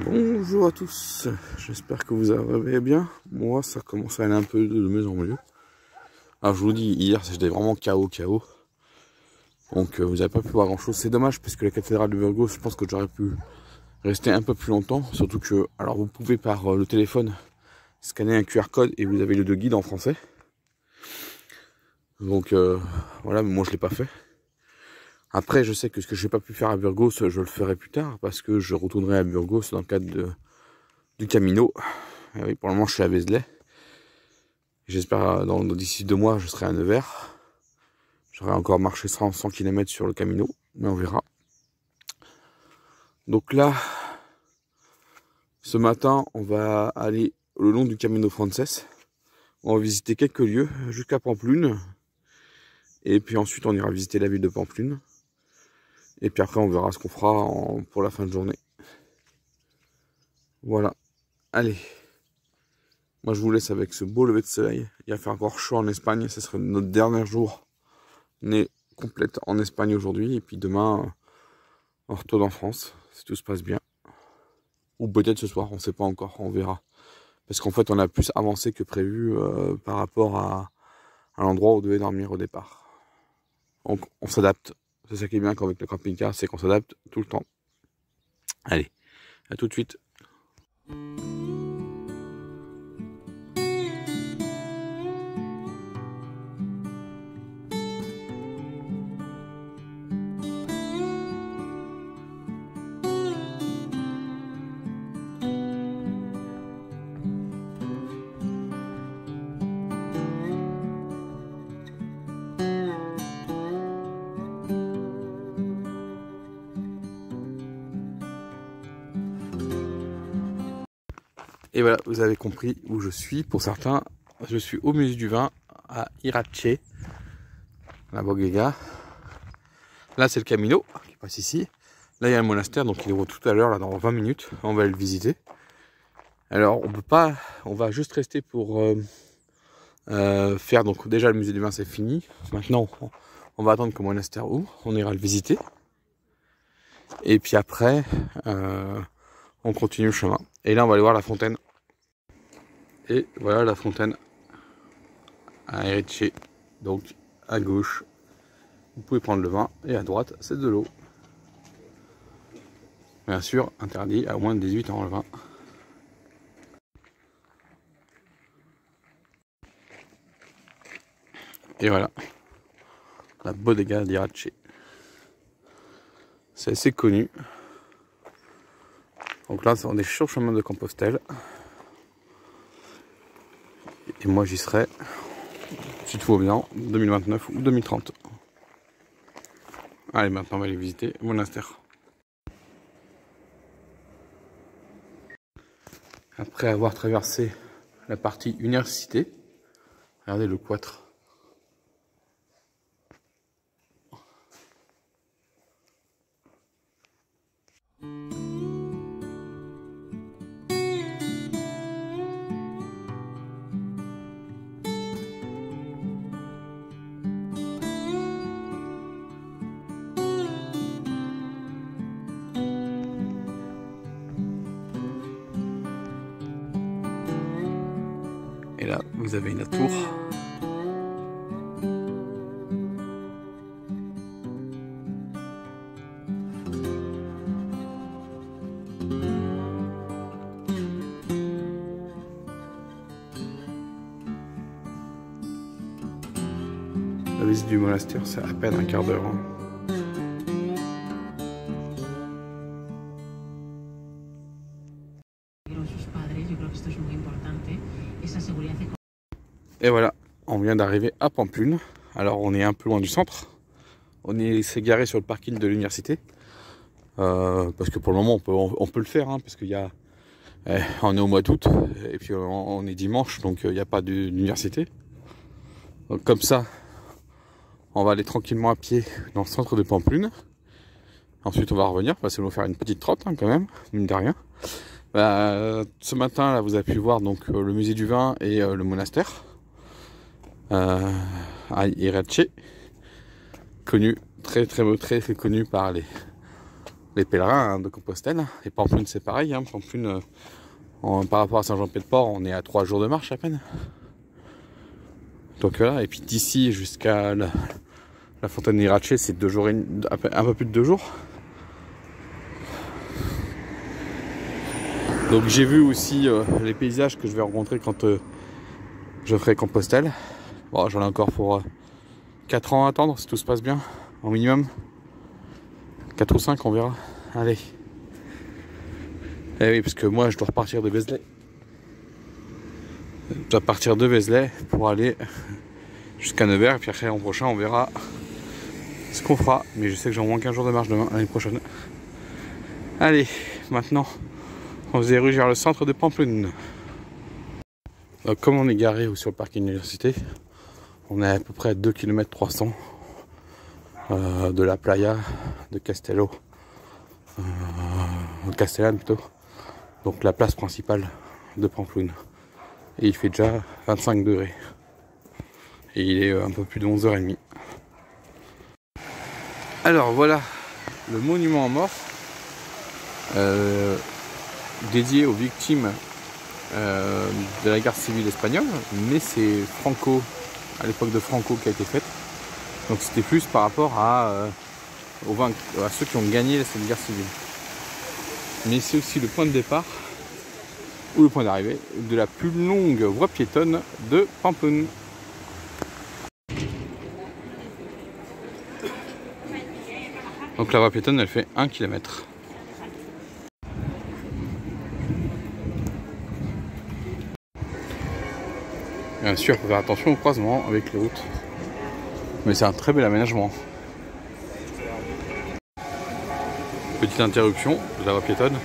Bonjour à tous, j'espère que vous allez bien. Moi ça commence à aller un peu de mieux en mieux. Alors je vous dis, hier j'étais vraiment KO. Donc vous n'avez pas pu voir grand chose. C'est dommage parce que la cathédrale de Burgos, je pense que j'aurais pu rester un peu plus longtemps. Surtout que, alors vous pouvez par le téléphone scanner un QR code et vous avez le guide en français. Donc voilà, mais moi je l'ai pas fait. Après je sais que ce que j'ai pas pu faire à Burgos, je le ferai plus tard parce que je retournerai à Burgos dans le cadre du Camino. Et oui, pour le moment je suis à Vézelay. J'espère d'ici 2 mois je serai à Nevers. J'aurai encore marché 100 km sur le Camino, mais on verra. Donc là, ce matin, on va aller le long du Camino Frances. On va visiter quelques lieux jusqu'à Pampelune. Et puis ensuite, on ira visiter la ville de Pampelune. Et puis après, on verra ce qu'on fera pour la fin de journée. Voilà. Allez. Moi, je vous laisse avec ce beau lever de soleil. Il va faire encore chaud en Espagne. Ce serait notre dernier jour complète en Espagne aujourd'hui. Et puis demain, on retourne en France, si tout se passe bien. Ou peut-être ce soir, on ne sait pas encore, on verra. Parce qu'en fait, on a plus avancé que prévu par rapport à l'endroit où on devait dormir au départ. Donc, on s'adapte. C'est ça qui est bien avec le camping-car, c'est qu'on s'adapte tout le temps. Allez, à tout de suite. Et voilà, vous avez compris où je suis. Pour certains, je suis au musée du vin à Irache, la Bodega. Là, c'est le Camino qui passe ici. Là, il y a un monastère, donc il ouvre tout à l'heure, là, dans 20 minutes. On va le visiter. Alors, on peut pas, on va juste rester pour faire. Donc, déjà, le musée du vin, c'est fini. Maintenant, on va attendre que le monastère ouvre. On ira le visiter. Et puis après, on continue le chemin. Et là, on va aller voir la fontaine. Et voilà la fontaine à Irache. Donc à gauche, vous pouvez prendre le vin et à droite, c'est de l'eau. Bien sûr, interdit à moins de 18 ans le vin. Et voilà, la Bodega d'Irache. C'est assez connu. Donc là, on est sur le chemin de Compostelle. Et moi, j'y serai, si tout va bien, 2029 ou 2030. Allez, maintenant, on va aller visiter le monastère. Après avoir traversé la partie université, regardez le cloître. Et là, vous avez la tour. La visite du monastère, c'est à peine un quart d'heure. Et voilà, on vient d'arriver à Pampelune. Alors on est un peu loin du centre. s'est garé sur le parking de l'université. Parce que pour le moment on peut le faire, hein, parce qu'il y a... on est au mois d'août, et puis on est dimanche, donc il n'y a pas d'université. Donc comme ça, on va aller tranquillement à pied dans le centre de Pampelune. Ensuite on va revenir, parce que nous faire une petite trotte hein, quand même, mine de rien. Ce matin là, vous avez pu voir donc le musée du vin et le monastère à Irache, connu, très connu par les pèlerins hein, de Compostelle. Et Pampelune c'est pareil, hein. Pampelune par rapport à Saint-Jean-Pied-de-Port, on est à 3 jours de marche à peine. Donc voilà, et puis d'ici jusqu'à la fontaine Irache, c'est 2 jours, un peu plus de 2 jours. Donc j'ai vu aussi les paysages que je vais rencontrer quand je ferai Compostelle. Bon, j'en ai encore pour 4 ans à attendre si tout se passe bien, au minimum. 4 ou 5, on verra. Allez. Eh oui, parce que moi je dois repartir de Vézelay. Je dois partir de Vézelay pour aller jusqu'à Nevers. Et puis après, l'an prochain, on verra ce qu'on fera. Mais je sais que j'ai au moins 15 jours de marche demain, l'année prochaine. Allez, maintenant, on se dirige vers le centre de Pampelune. Donc, comme on est garé sur le parking de l'université, on est à peu près à 2 km 300 de la playa de Castello. Castellane plutôt. Donc la place principale de Pampelune. Et il fait déjà 25 degrés. Et il est un peu plus de 11h30. Alors voilà le monument aux morts dédié aux victimes de la guerre civile espagnole. Mais c'est Franco, à l'époque de Franco, qui a été faite. Donc c'était plus par rapport à ceux qui ont gagné cette guerre civile. Mais c'est aussi le point de départ ou le point d'arrivée de la plus longue voie piétonne de Pampelune. Donc la voie piétonne elle fait 1 km. Bien sûr, il faut faire attention au croisement avec les routes. Mais c'est un très bel aménagement. Petite interruption de la voie piétonne.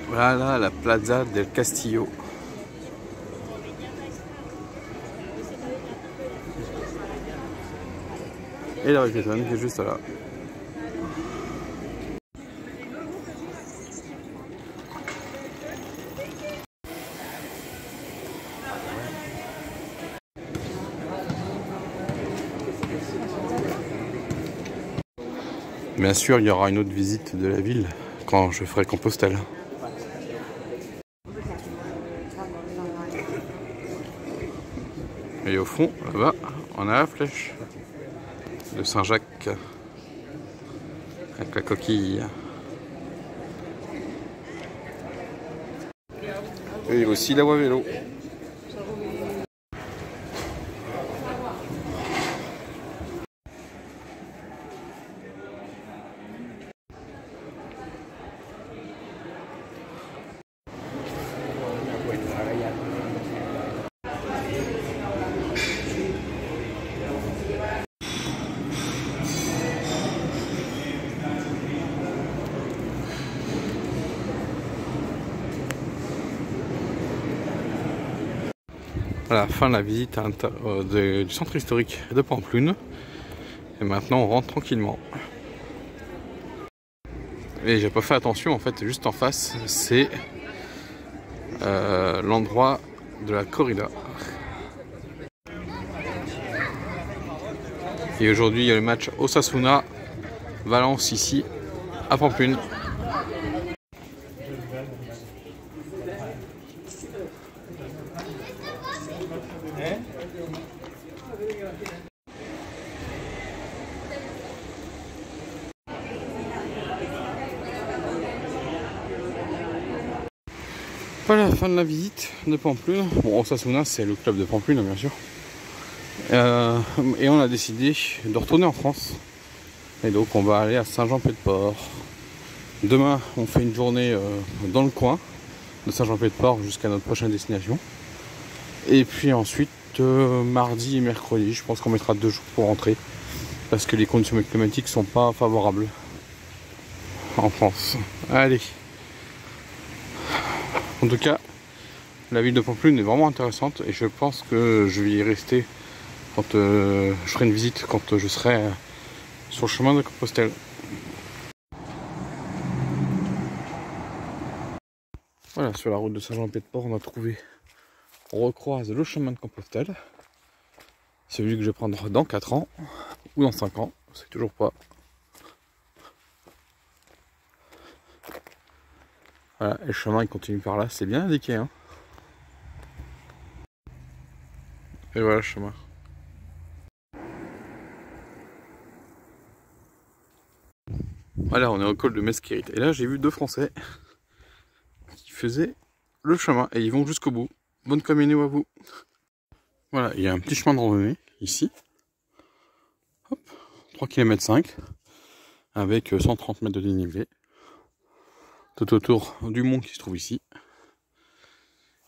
Voilà la Plaza del Castillo. Et la voie piétonne qui est juste là. Bien sûr, il y aura une autre visite de la ville quand je ferai Compostelle. Et au fond, là-bas, on a la flèche de Saint-Jacques avec la coquille. Et aussi la voie vélo. Voilà, fin de la visite du centre historique de Pampelune. Et maintenant on rentre tranquillement. Et j'ai pas fait attention, en fait, juste en face, c'est l'endroit de la corrida. Et aujourd'hui il y a le match Osasuna-Valence ici à Pampelune. Voilà la fin de la visite de Pampelune. Bon, Osasuna c'est le club de Pampelune bien sûr. Et on a décidé de retourner en France. Et donc on va aller à Saint-Jean-Pied-de-Port. Demain on fait une journée dans le coin de Saint-Jean-Pied-de-Port jusqu'à notre prochaine destination. Et puis ensuite mardi et mercredi, je pense qu'on mettra 2 jours pour rentrer. Parce que les conditions climatiques sont pas favorables en France. Allez. En tout cas, la ville de Pampelune est vraiment intéressante et je pense que je vais y rester quand je ferai une visite, quand je serai sur le chemin de Compostelle. Voilà, sur la route de Saint-Jean-Pied-de-Port, on a trouvé, on recroise le chemin de Compostelle. Celui que je vais prendre dans 4 ans ou dans 5 ans, c'est toujours pas. Voilà, et le chemin il continue par là, c'est bien indiqué, hein. Et voilà le chemin. Voilà, on est au col de Mesquérit. Et là, j'ai vu 2 Français qui faisaient le chemin et ils vont jusqu'au bout. Bonne communion à vous. Voilà, il y a un petit chemin de randonnée ici. Hop, 3 km 5 avec 130 mètres de dénivelé. Tout autour du mont qui se trouve ici.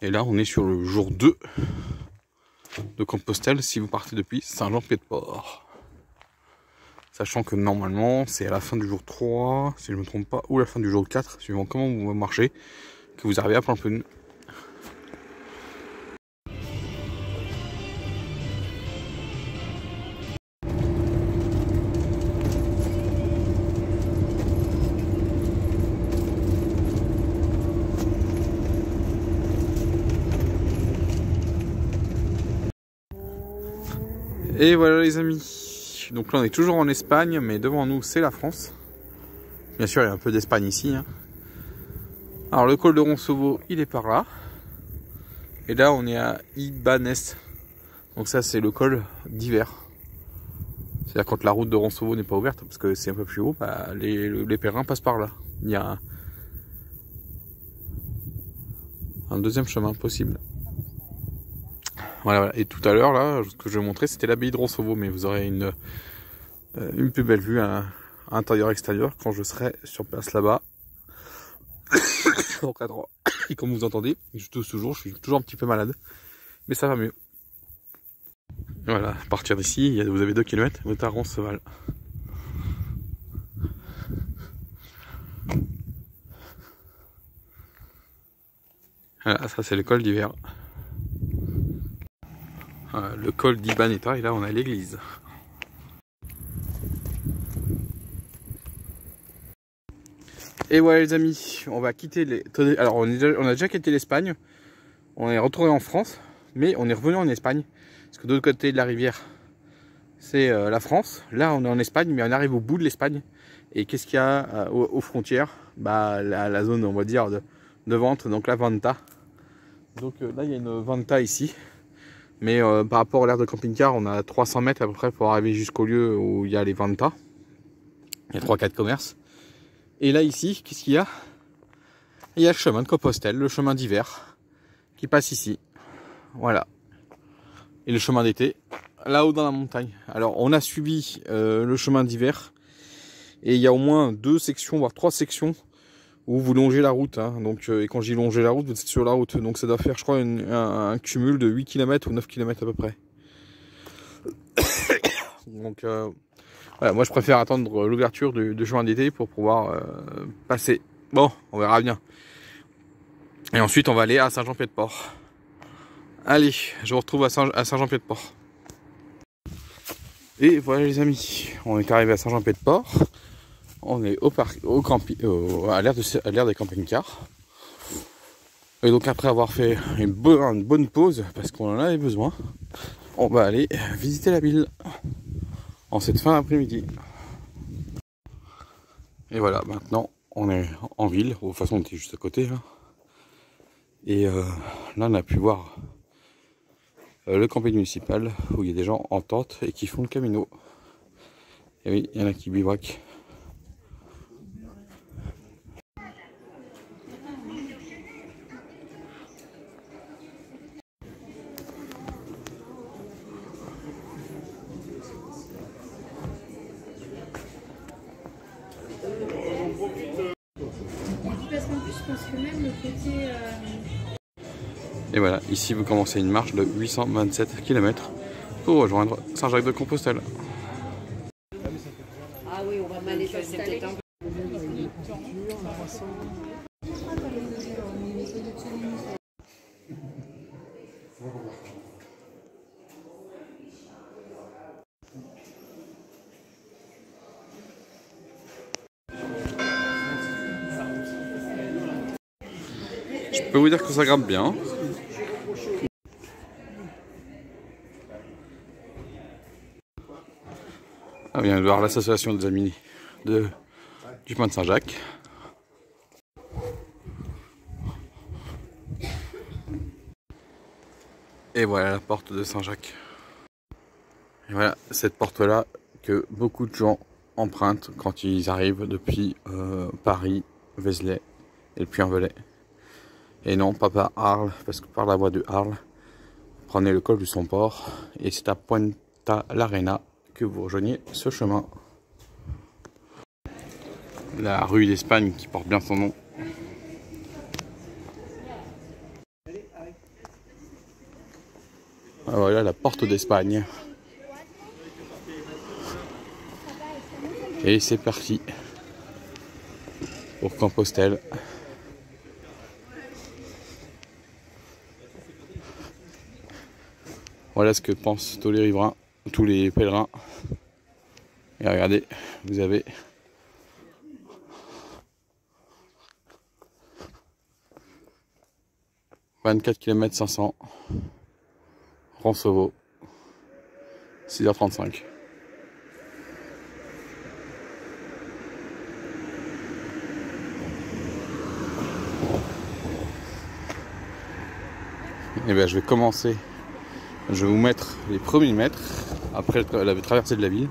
Et là, on est sur le jour 2 de Compostelle si vous partez depuis Saint-Jean-Pied-de-Port. Sachant que normalement, c'est à la fin du jour 3, si je ne me trompe pas, ou la fin du jour 4, suivant comment vous marchez, que vous arrivez à Pampelune. Et voilà les amis, donc là on est toujours en Espagne, mais devant nous c'est la France. Bien sûr il y a un peu d'Espagne ici, hein. Alors le col de Roncevaux il est par là. Et là on est à Ibanez. Donc ça c'est le col d'hiver. C'est-à-dire quand la route de Roncevaux n'est pas ouverte, parce que c'est un peu plus haut, bah, les pèlerins passent par là. Il y a un deuxième chemin possible. Voilà, et tout à l'heure, là, ce que je vais montrer, c'était l'abbaye de Roncevaux, mais vous aurez une plus belle vue à intérieur-extérieur quand je serai sur place là-bas. Dans 4 ans. Et comme vous entendez, je tousse toujours, je suis toujours un petit peu malade, mais ça va mieux. Voilà, à partir d'ici, vous avez 2 km, vous êtes à Roncesvalles. Voilà, ça c'est le col d'hiver. Le col d'Ibaneta, et là on a l'église. Et voilà les amis, on va quitter les... Alors on a déjà quitté l'Espagne, on est retourné en France, mais on est revenu en Espagne. Parce que de l'autre côté de la rivière, c'est la France. Là on est en Espagne, mais on arrive au bout de l'Espagne. Et qu'est-ce qu'il y a aux frontières? Bah la zone, on va dire, de vente, donc la Venta. Donc là il y a une Venta ici. Mais par rapport à l'aire de camping-car, on a 300 mètres à peu près pour arriver jusqu'au lieu où il y a les Venta. Il y a 3-4 commerces. Et là ici, qu'est-ce qu'il y a? Il y a le chemin de Compostelle, le chemin d'hiver, qui passe ici. Voilà. Et le chemin d'été, là-haut dans la montagne. Alors on a suivi le chemin d'hiver. Et il y a au moins 2 sections, voire 3 sections, où vous longez la route, hein. Donc, et quand j'ai longé la route, vous êtes sur la route. Donc ça doit faire, je crois, un cumul de 8 km ou 9 km à peu près. Donc voilà, moi je préfère attendre l'ouverture du chemin d'été pour pouvoir passer. Bon, on verra bien. Et ensuite on va aller à Saint-Jean-Pied-de-Port. Allez, je vous retrouve à Saint-Jean-Pied-de-Port. Et voilà les amis, on est arrivé à Saint-Jean-Pied-de-Port. On est à l'aire des camping-cars. Et donc après avoir fait une bonne pause, parce qu'on en avait besoin, on va aller visiter la ville en cette fin d'après-midi. Et voilà, maintenant on est en ville. De toute façon on était juste à côté là. Et là on a pu voir le camping municipal où il y a des gens en tente et qui font le camino. Et oui, il y en a qui bivouaquent. Parce qu'en plus, je pense que même le côté... Et voilà, ici vous commencez une marche de 827 km pour rejoindre Saint-Jacques-de-Compostelle. Ah oui, on va mal les installer. Je peux vous dire que ça grimpe bien. On vient de voir l'association des amis du chemin de Saint-Jacques. Et voilà la porte de Saint-Jacques. Et voilà cette porte-là que beaucoup de gens empruntent quand ils arrivent depuis Paris, Vézelay et le Puy-en-Velay. Et non, pas par Arles, parce que par la voie de Arles, prenez le col du Somport et c'est à Punta l'Arena que vous rejoignez ce chemin. La rue d'Espagne qui porte bien son nom. Voilà la porte d'Espagne. Et c'est parti pour Compostelle. Voilà ce que pensent tous les riverains, tous les pèlerins. Et regardez, vous avez « 24 km 500 » Roncevaux, 6h35. Et bien je vais commencer, je vais vous mettre les premiers mètres après la traversée de la ville.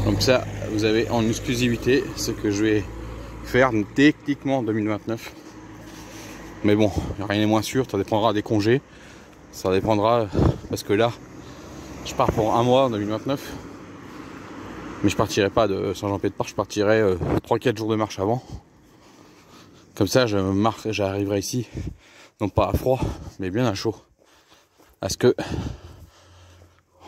Comme ça, vous avez en exclusivité ce que je vais faire techniquement en 2029. Mais bon, rien n'est moins sûr, ça dépendra des congés. Ça dépendra, parce que là, je pars pour un mois en 2029. Mais je partirai pas de Saint-Jean-Pied-de-Port, je partirai 3-4 jours de marche avant. Comme ça, j'arriverai ici, non pas à froid, mais bien à chaud. Parce que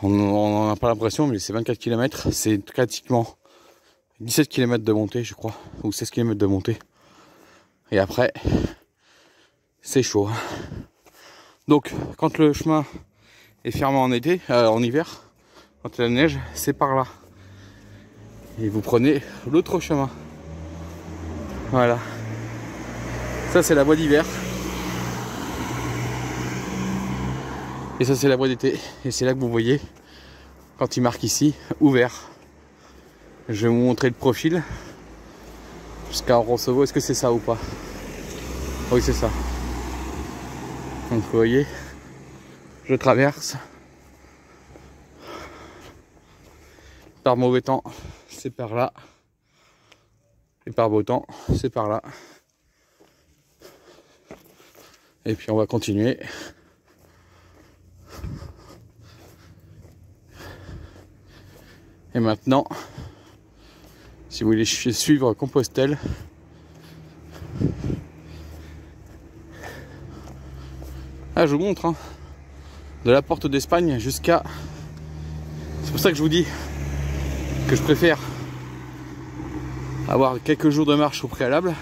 on n'en a pas l'impression, mais c'est 24 km, c'est pratiquement 17 km de montée, je crois, ou 16 km de montée. Et après, c'est chaud. Donc, quand le chemin est fermé en été, en hiver, quand il y a la neige, c'est par là. Et vous prenez l'autre chemin. Voilà. Ça, c'est la voie d'hiver. Et ça, c'est la voie d'été. Et c'est là que vous voyez, quand il marque ici, ouvert. Je vais vous montrer le profil. Jusqu'à Roncevaux. Est-ce que c'est ça ou pas? Oui, c'est ça. Donc, vous voyez, je traverse. Par mauvais temps, c'est par là. Et par beau temps, c'est par là. Et puis, on va continuer. Et maintenant, si vous voulez suivre Compostelle, je vous montre, hein, de la porte d'Espagne jusqu'à... C'est pour ça que je vous dis que je préfère avoir quelques jours de marche au préalable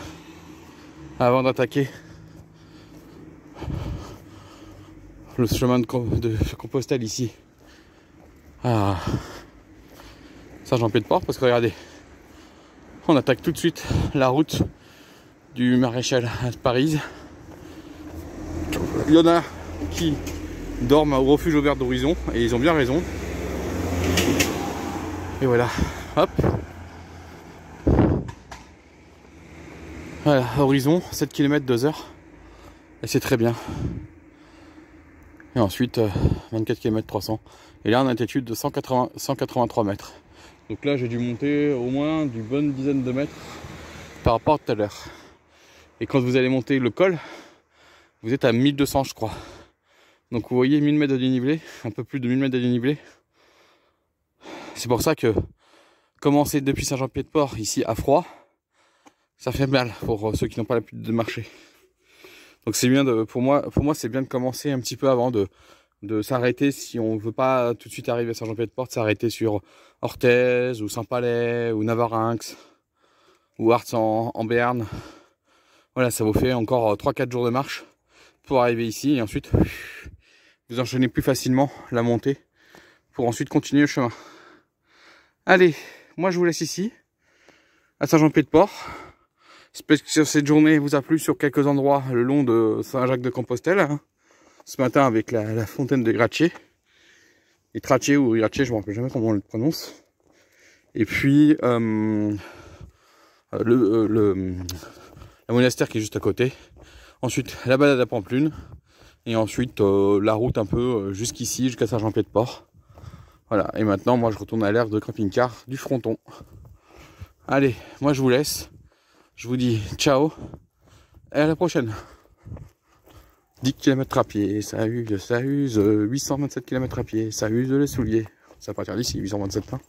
avant d'attaquer le chemin de Compostelle ici à Saint-Jean-Pied-de-Port, parce que regardez, on attaque tout de suite la route du Maréchal à Paris. Il y en a qui dorment au refuge Aubert d'Horizon et ils ont bien raison. Et voilà, hop. Voilà, Horizon, 7 km 2 heures. Et c'est très bien. Et ensuite, 24 km 300. Et là, on a une altitude de 183 mètres. Donc là, j'ai dû monter au moins d'une bonne dizaine de mètres par rapport à tout à l'heure. Et quand vous allez monter le col, vous êtes à 1200, je crois. Donc vous voyez 1000 mètres de dénivelé, un peu plus de 1000 mètres de dénivelé. C'est pour ça que commencer depuis Saint-Jean-Pied-de-Port, ici à froid, ça fait mal pour ceux qui n'ont pas l'habitude de marcher. Donc c'est bien pour moi c'est bien de commencer un petit peu avant, de s'arrêter si on veut pas tout de suite arriver à Saint-Jean-Pied-de-Port, s'arrêter sur Orthez ou Saint-Palais ou Navarinx ou Arts en Béarn. Voilà, ça vous fait encore 3-4 jours de marche pour arriver ici et ensuite vous enchaînez plus facilement la montée pour ensuite continuer le chemin. Allez, moi je vous laisse ici, à Saint-Jean-Pied-de-Port. J'espère que cette journée vous a plu sur quelques endroits le long de Saint-Jacques-de-Compostelle. Hein. Ce matin avec la fontaine de Gratier. Et Tratier ou Gratier, je ne me rappelle jamais comment on le prononce. Et puis la monastère qui est juste à côté. Ensuite la balade à Pampelune. Et ensuite la route un peu jusqu'ici, jusqu'à Saint-Jean-Pied-de-Port. Voilà, et maintenant moi je retourne à l'aire de camping-car du Fronton. Allez, moi je vous laisse. Je vous dis ciao et à la prochaine. 10 km à pied, ça use, 827 km à pied, ça use les souliers. C'est à partir d'ici, 827 hein.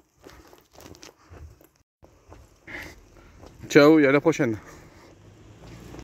Ciao et à la prochaine.